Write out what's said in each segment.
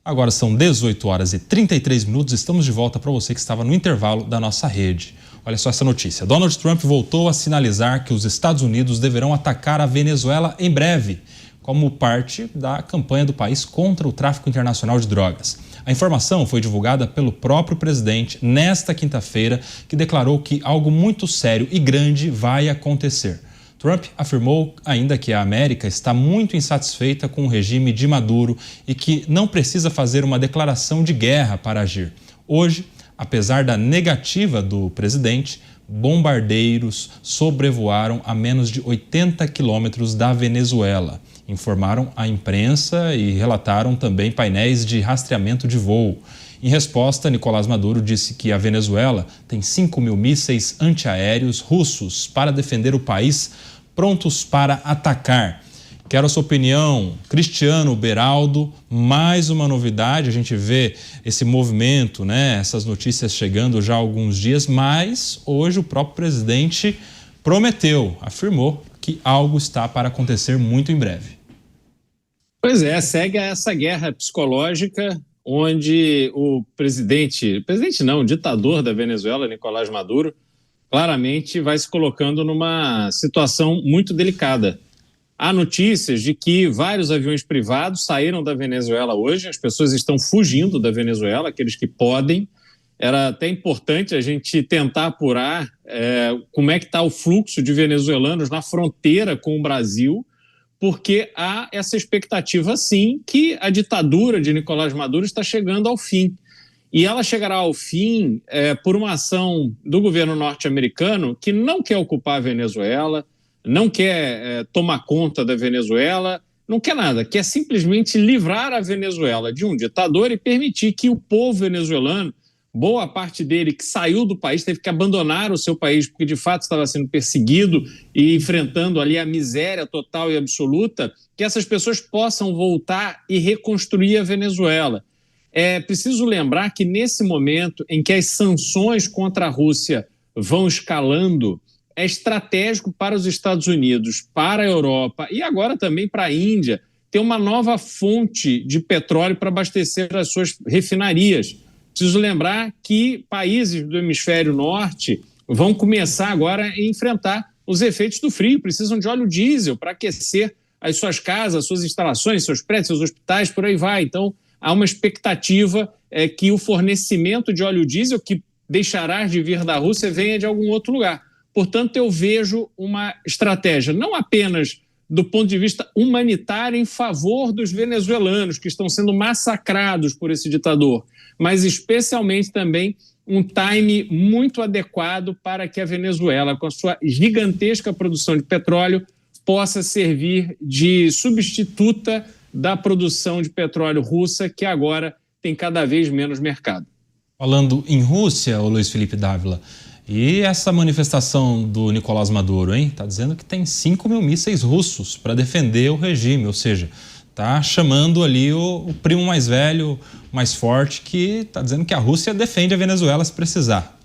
Agora são 18 horas e 33 minutos, estamos de volta para você que estava no intervalo da nossa rede. Olha só essa notícia. Donald Trump voltou a sinalizar que os Estados Unidos deverão atacar a Venezuela em breve, como parte da campanha do país contra o tráfico internacional de drogas. A informação foi divulgada pelo próprio presidente nesta quinta-feira, que declarou que algo muito sério e grande vai acontecer. Trump afirmou ainda que a América está muito insatisfeita com o regime de Maduro e que não precisa fazer uma declaração de guerra para agir. Hoje, apesar da negativa do presidente, bombardeiros sobrevoaram a menos de 80 quilômetros da Venezuela, informaram a imprensa e relataram também painéis de rastreamento de voo. Em resposta, Nicolás Maduro disse que a Venezuela tem 5.000 mísseis antiaéreos russos para defender o país, prontos para atacar. Quero a sua opinião, Cristiano Beraldo. Mais uma novidade, a gente vê esse movimento, essas notícias chegando já há alguns dias, mas hoje o próprio presidente prometeu, afirmou que algo está para acontecer muito em breve. Pois é, segue essa guerra psicológica onde o o ditador da Venezuela, Nicolás Maduro, claramente vai se colocando numa situação muito delicada. Há notícias de que vários aviões privados saíram da Venezuela hoje, as pessoas estão fugindo da Venezuela, aqueles que podem. Era até importante a gente tentar apurar como é que está o fluxo de venezuelanos na fronteira com o Brasil, porque há essa expectativa, sim, que a ditadura de Nicolás Maduro está chegando ao fim. E ela chegará ao fim por uma ação do governo norte-americano que não quer ocupar a Venezuela, não quer tomar conta da Venezuela, não quer nada, quer simplesmente livrar a Venezuela de um ditador e permitir que o povo venezuelano, boa parte dele que saiu do país, teve que abandonar o seu país porque de fato estava sendo perseguido e enfrentando ali a miséria total e absoluta, que essas pessoas possam voltar e reconstruir a Venezuela. É preciso lembrar que nesse momento em que as sanções contra a Rússia vão escalando, é estratégico para os Estados Unidos, para a Europa e agora também para a Índia ter uma nova fonte de petróleo para abastecer as suas refinarias. Preciso lembrar que países do hemisfério norte vão começar agora a enfrentar os efeitos do frio, precisam de óleo diesel para aquecer as suas casas, as suas instalações, seus prédios, seus hospitais, por aí vai. Então, há uma expectativa que o fornecimento de óleo diesel, que deixará de vir da Rússia, venha de algum outro lugar. Portanto, eu vejo uma estratégia não apenas do ponto de vista humanitário em favor dos venezuelanos que estão sendo massacrados por esse ditador, mas especialmente também um time muito adequado para que a Venezuela, com a sua gigantesca produção de petróleo, possa servir de substituta da produção de petróleo russa, que agora tem cada vez menos mercado. Falando em Rússia, o Luiz Felipe Dávila, e essa manifestação do Nicolás Maduro, hein? Está dizendo que tem 5.000 mísseis russos para defender o regime, ou seja, está chamando ali o primo mais velho, mais forte, que está dizendo que a Rússia defende a Venezuela se precisar.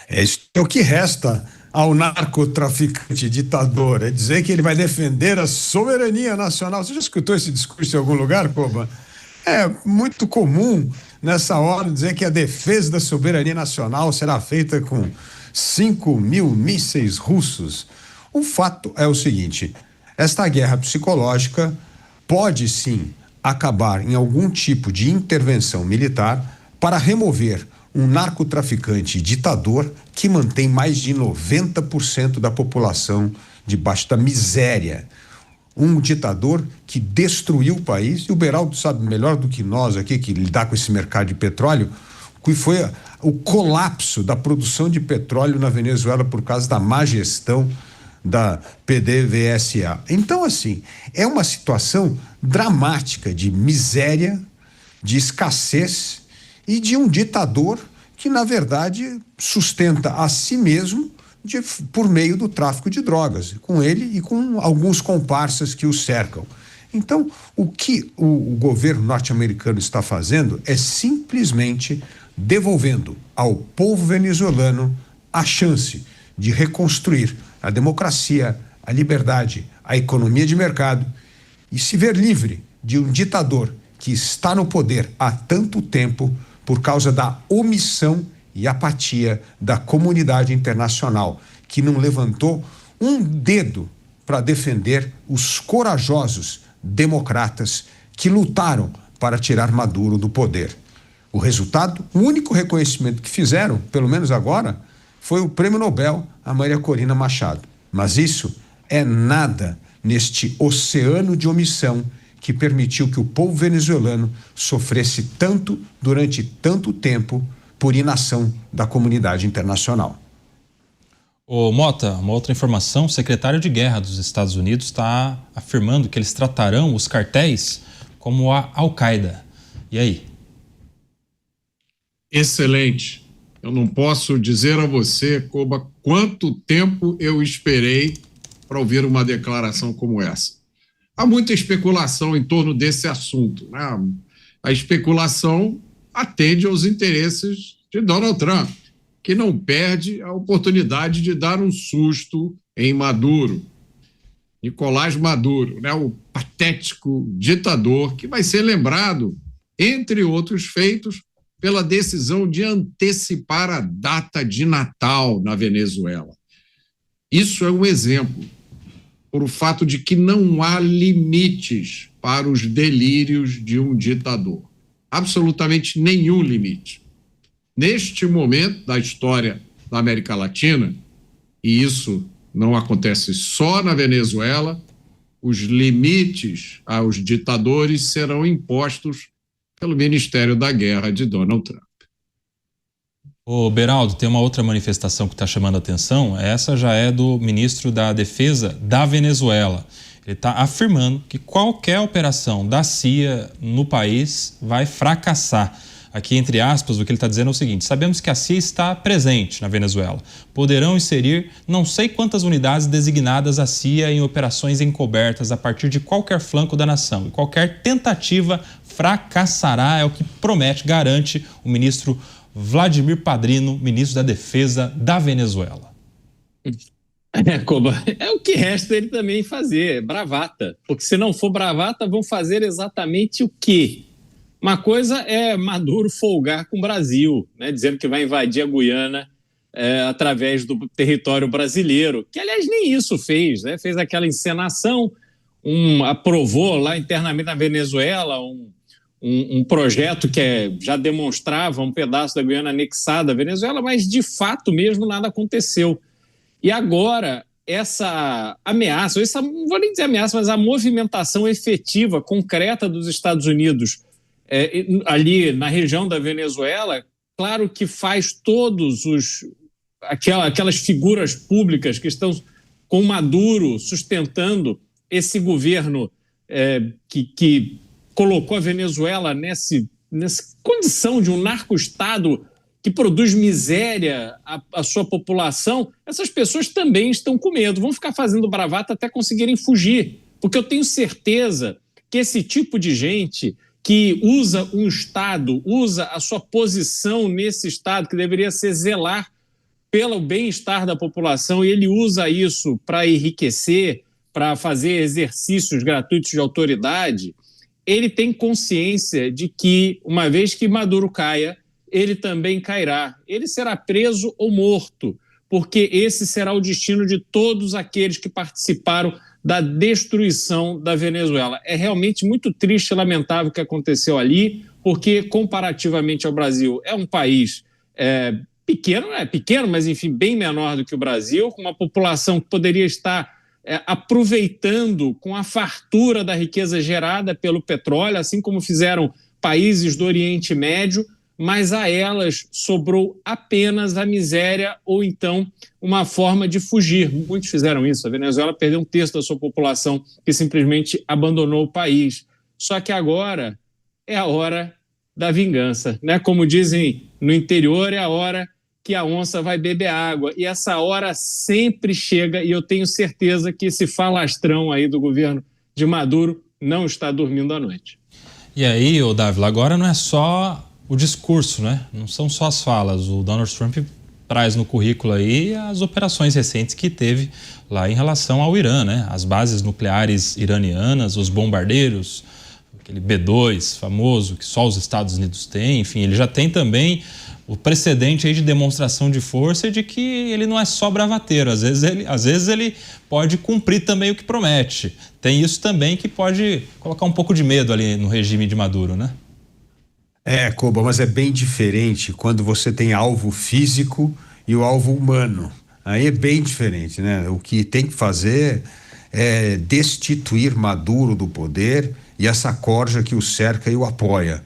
Isso é o que resta ao narcotraficante ditador, é dizer que ele vai defender a soberania nacional. Você já escutou esse discurso em algum lugar, Koba? É muito comum nessa hora dizer que a defesa da soberania nacional será feita com 5.000 mísseis russos. O fato é o seguinte: esta guerra psicológica pode sim acabar em algum tipo de intervenção militar para remover um narcotraficante ditador que mantém mais de 90% da população debaixo da miséria. Um ditador que destruiu o país, e o Beraldo sabe melhor do que nós aqui, que lidar com esse mercado de petróleo, que foi o colapso da produção de petróleo na Venezuela por causa da má gestão da PDVSA. Então, assim, é uma situação dramática de miséria, de escassez e de um ditador que, na verdade, sustenta a si mesmo por meio do tráfico de drogas, com ele e com alguns comparsas que o cercam. Então, o que o governo norte-americano está fazendo é simplesmente devolvendo ao povo venezuelano a chance de reconstruir a democracia, a liberdade, a economia de mercado e se ver livre de um ditador que está no poder há tanto tempo por causa da omissão e apatia da comunidade internacional, que não levantou um dedo para defender os corajosos democratas que lutaram para tirar Maduro do poder. O resultado, o único reconhecimento que fizeram, pelo menos agora, foi o Prêmio Nobel a Maria Corina Machado. Mas isso é nada neste oceano de omissão que permitiu que o povo venezuelano sofresse tanto durante tanto tempo por inação da comunidade internacional. Ô Mota, uma outra informação, o secretário de Guerra dos Estados Unidos está afirmando que eles tratarão os cartéis como a Al-Qaeda. E aí? Excelente. Eu não posso dizer a você, Koba, quanto tempo eu esperei para ouvir uma declaração como essa. Há muita especulação em torno desse assunto, né? A especulação atende aos interesses de Donald Trump, que não perde a oportunidade de dar um susto em Maduro. Nicolás Maduro, né? O patético ditador que vai ser lembrado, entre outros feitos, pela decisão de antecipar a data de Natal na Venezuela. Isso é um exemplo, por o fato de que não há limites para os delírios de um ditador. Absolutamente nenhum limite. Neste momento da história da América Latina, e isso não acontece só na Venezuela, os limites aos ditadores serão impostos pelo Ministério da Guerra de Donald Trump. Ô Beraldo, tem uma outra manifestação que está chamando a atenção, essa já é do ministro da Defesa da Venezuela. Ele está afirmando que qualquer operação da CIA no país vai fracassar. Aqui, entre aspas, o que ele está dizendo é o seguinte: sabemos que a CIA está presente na Venezuela. Poderão inserir não sei quantas unidades designadas à CIA em operações encobertas a partir de qualquer flanco da nação. E qualquer tentativa fracassará, é o que promete, garante o ministro Vladimir Padrino, ministro da Defesa da Venezuela. Koba, é o que resta ele também fazer, bravata. Porque se não for bravata, vão fazer exatamente o quê? Uma coisa é Maduro folgar com o Brasil, né, dizendo que vai invadir a Guiana através do território brasileiro, que aliás nem isso fez, né? Fez aquela encenação, aprovou lá internamente na Venezuela um projeto que já demonstrava um pedaço da Guiana anexada à Venezuela, mas de fato mesmo nada aconteceu. E agora essa ameaça, não vou nem dizer ameaça, mas a movimentação efetiva, concreta dos Estados Unidos ali na região da Venezuela, claro que faz aquelas figuras públicas que estão com Maduro sustentando esse governo que colocou a Venezuela nessa condição de um narco-estado que produz miséria à sua população. Essas pessoas também estão com medo, vão ficar fazendo bravata até conseguirem fugir, porque eu tenho certeza que esse tipo de gente que usa um Estado, usa a sua posição nesse Estado, que deveria ser zelar pelo bem-estar da população, e ele usa isso para enriquecer, para fazer exercícios gratuitos de autoridade, ele tem consciência de que, uma vez que Maduro caia, ele também cairá. Ele será preso ou morto, porque esse será o destino de todos aqueles que participaram da destruição da Venezuela. É realmente muito triste e lamentável o que aconteceu ali, porque, comparativamente ao Brasil, é um país pequeno, não é pequeno, mas, enfim, bem menor do que o Brasil, com uma população que poderia estar aproveitando com a fartura da riqueza gerada pelo petróleo, assim como fizeram países do Oriente Médio, mas a elas sobrou apenas a miséria ou então uma forma de fugir. Muitos fizeram isso. A Venezuela perdeu um terço da sua população que simplesmente abandonou o país. Só que agora é a hora da vingança, né? Como dizem no interior, é a hora que a onça vai beber água. E essa hora sempre chega, e eu tenho certeza que esse falastrão aí do governo de Maduro não está dormindo à noite. E aí, Dávila, agora não é só o discurso, né? Não são só as falas. O Donald Trump traz no currículo aí as operações recentes que teve lá em relação ao Irã, né? As bases nucleares iranianas, os bombardeiros aquele B2 famoso que só os Estados Unidos têm, enfim, ele já tem também o precedente aí de demonstração de força e de que ele não é só bravateiro, às vezes ele pode cumprir também o que promete. Tem isso também que pode colocar um pouco de medo ali no regime de Maduro, né? Koba, mas é bem diferente quando você tem alvo físico e o alvo humano. Aí é bem diferente, né? O que tem que fazer é destituir Maduro do poder e essa corja que o cerca e o apoia.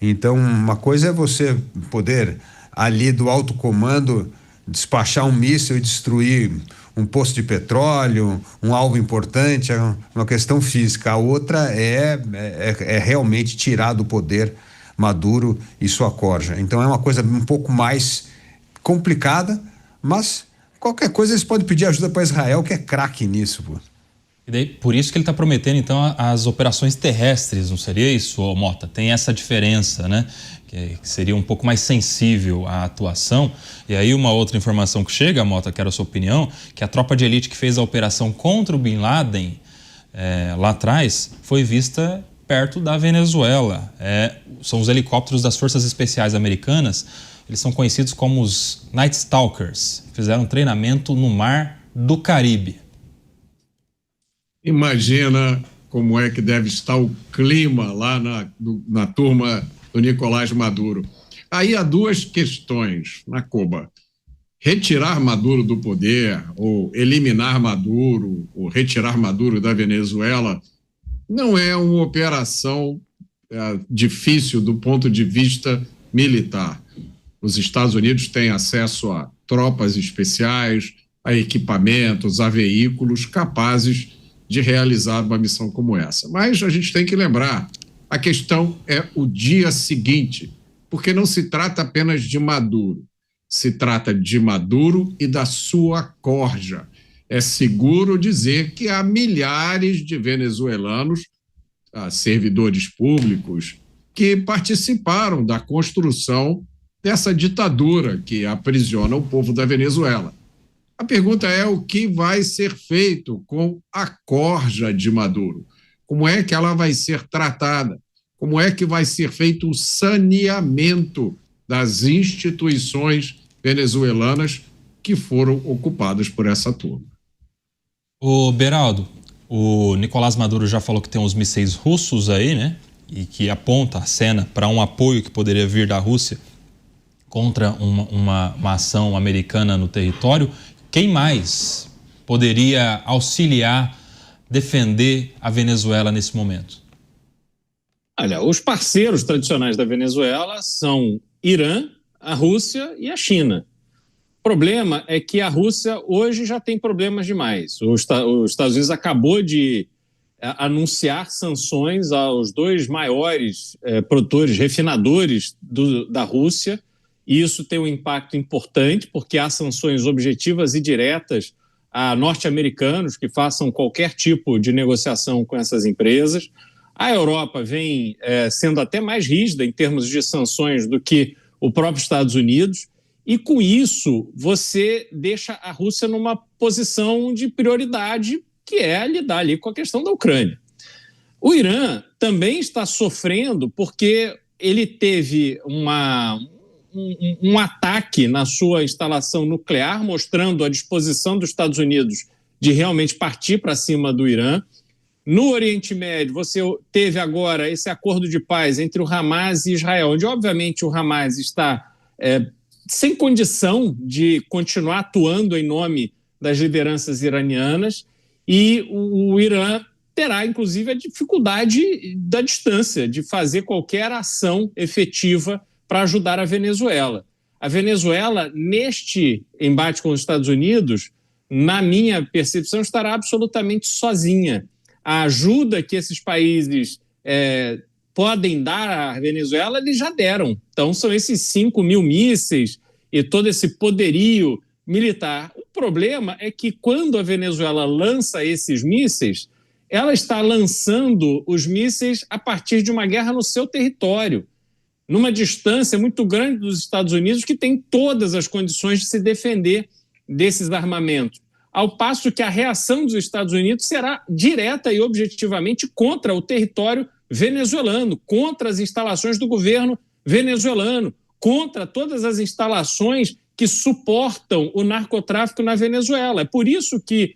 Então, uma coisa é você poder, ali do alto comando, despachar um míssil e destruir um poço de petróleo, um alvo importante, é uma questão física. A outra é realmente tirar do poder Maduro e sua corja. Então, é uma coisa um pouco mais complicada, mas qualquer coisa eles podem pedir ajuda para Israel, que é craque nisso, pô. E daí, por isso que ele está prometendo, então, as operações terrestres, não seria isso, Mota? Tem essa diferença, né? Que seria um pouco mais sensível à atuação. E aí, uma outra informação que chega, Mota, quero a sua opinião, que a tropa de elite que fez a operação contra o Bin Laden, lá atrás, foi vista perto da Venezuela. São os helicópteros das Forças Especiais Americanas, eles são conhecidos como os Night Stalkers. Fizeram um treinamento no Mar do Caribe. Imagina como é que deve estar o clima lá na turma do Nicolás Maduro. Aí há duas questões, na Koba. Retirar Maduro do poder, ou eliminar Maduro, ou retirar Maduro da Venezuela, não é uma operação difícil do ponto de vista militar. Os Estados Unidos têm acesso a tropas especiais, a equipamentos, a veículos capazes de realizar uma missão como essa. Mas a gente tem que lembrar, a questão é o dia seguinte, porque não se trata apenas de Maduro, se trata de Maduro e da sua corja. É seguro dizer que há milhares de venezuelanos, servidores públicos, que participaram da construção dessa ditadura que aprisiona o povo da Venezuela. A pergunta é o que vai ser feito com a corja de Maduro? Como é que ela vai ser tratada? Como é que vai ser feito o saneamento das instituições venezuelanas que foram ocupadas por essa turma? Ô Beraldo, o Nicolás Maduro já falou que tem uns mísseis russos aí, né? E que aponta a cena para um apoio que poderia vir da Rússia contra uma ação americana no território. Quem mais poderia auxiliar, defender a Venezuela nesse momento? Olha, os parceiros tradicionais da Venezuela são Irã, a Rússia e a China. O problema é que a Rússia hoje já tem problemas demais. Os Estados Unidos acabou de anunciar sanções aos dois maiores produtores, refinadores da Rússia. E isso tem um impacto importante, porque há sanções objetivas e diretas a norte-americanos que façam qualquer tipo de negociação com essas empresas. A Europa vem sendo até mais rígida em termos de sanções do que o próprio Estados Unidos. E, com isso, você deixa a Rússia numa posição de prioridade, que é lidar ali com a questão da Ucrânia. O Irã também está sofrendo porque ele teve um ataque na sua instalação nuclear, mostrando a disposição dos Estados Unidos de realmente partir para cima do Irã. No Oriente Médio, você teve agora esse acordo de paz entre o Hamas e Israel, onde, obviamente, o Hamas está sem condição de continuar atuando em nome das lideranças iranianas, e o Irã terá, inclusive, a dificuldade da distância de fazer qualquer ação efetiva para ajudar a Venezuela. A Venezuela, neste embate com os Estados Unidos, na minha percepção, estará absolutamente sozinha. A ajuda que esses países podem dar à Venezuela, eles já deram. Então, são esses 5 mil mísseis e todo esse poderio militar. O problema é que, quando a Venezuela lança esses mísseis, ela está lançando os mísseis a partir de uma guerra no seu território, numa distância muito grande dos Estados Unidos, que tem todas as condições de se defender desses armamentos. Ao passo que a reação dos Estados Unidos será direta e objetivamente contra o território venezuelano, contra as instalações do governo venezuelano, contra todas as instalações que suportam o narcotráfico na Venezuela. É por isso que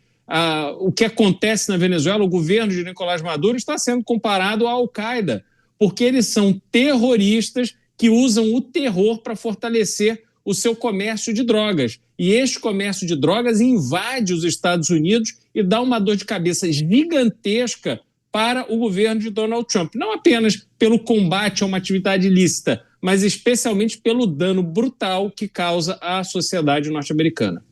o que acontece na Venezuela, o governo de Nicolás Maduro está sendo comparado à Al-Qaeda, porque eles são terroristas que usam o terror para fortalecer o seu comércio de drogas. E este comércio de drogas invade os Estados Unidos e dá uma dor de cabeça gigantesca para o governo de Donald Trump. Não apenas pelo combate a uma atividade ilícita, mas especialmente pelo dano brutal que causa à sociedade norte-americana.